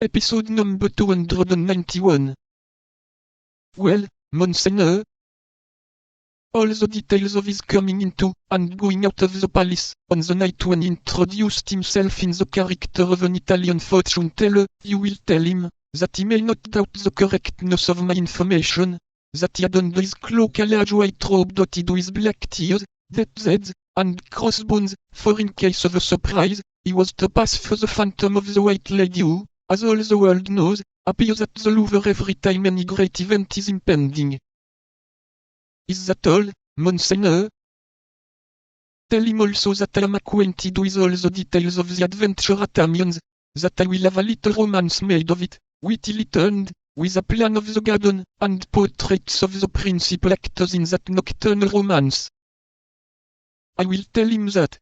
Episode number 291. Well, Monseigneur. All the details of his coming into and going out of the palace on the night when he introduced himself in the character of an Italian fortune teller, you will tell him that he may not doubt the correctness of my information, that he had under his cloak a large white robe dotted with black tears, death's heads, and crossbones, for in case of a surprise, he was to pass for the phantom of the White Lady who, as all the world knows, appears at the Louvre every time any great event is impending. Is that all, Monseigneur? Tell him also that I am acquainted with all the details of the adventure at Amiens, that I will have a little romance made of it, wittily turned, with a plan of the garden, and portraits of the principal actors in that nocturnal romance. I will tell him that.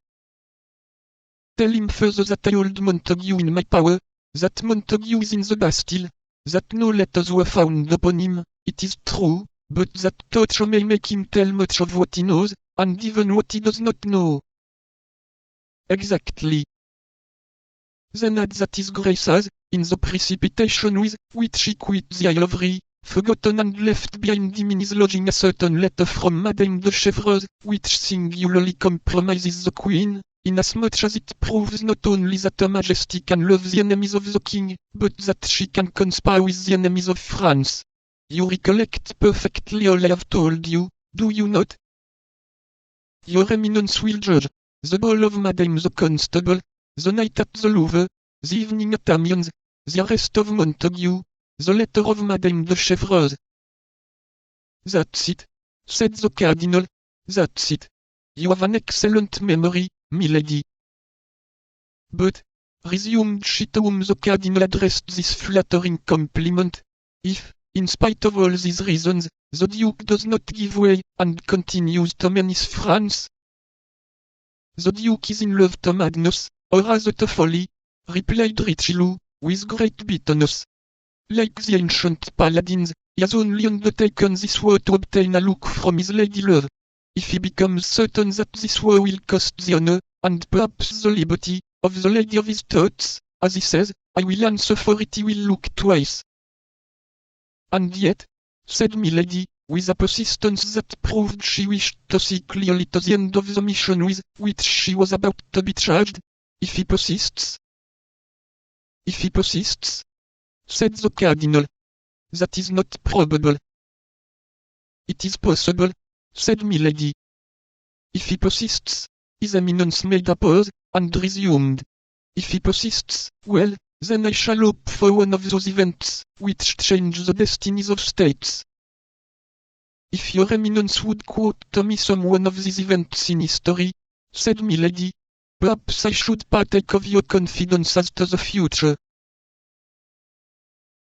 Tell him further that I hold Montague in my power, that Montague is in the Bastille, that no letters were found upon him, it is true, but that torture may make him tell much of what he knows, and even what he does not know. Exactly. Then add that his Grace has, in the precipitation with which he quit the Isle of Rhe, forgotten and left behind him in his lodging a certain letter from Madame de Chevreuse, which singularly compromises the Queen, inasmuch as it proves not only that Her Majesty can love the enemies of the King, but that she can conspire with the enemies of France. You recollect perfectly all I have told you, do you not? Your Eminence will judge. The ball of Madame the Constable, the night at the Louvre, the evening at Amiens, the arrest of Montague, the letter of Madame de Chevreuse. That's it, said the Cardinal, that's it. You have an excellent memory, milady. But, resumed she to whom the Cardinal addressed this flattering compliment, if, in spite of all these reasons, the Duke does not give way, and continues to menace France. The Duke is in love to madness, or rather to folly, replied Richelieu, with great bitterness. Like the ancient paladins, he has only undertaken this war to obtain a look from his lady love. If he becomes certain that this war will cost the honor, and perhaps the liberty, of the lady of his thoughts, as he says, I will answer for it he will look twice. And yet, said milady, with a persistence that proved she wished to see clearly to the end of the mission with which she was about to be charged, if he persists, said the Cardinal, that is not probable. It is possible, said milady. If he persists, His Eminence made a pause, and resumed. If he persists, well, then I shall hope for one of those events, which change the destinies of states. If your Eminence would quote to me some one of these events in history, said milady, perhaps I should partake of your confidence as to the future.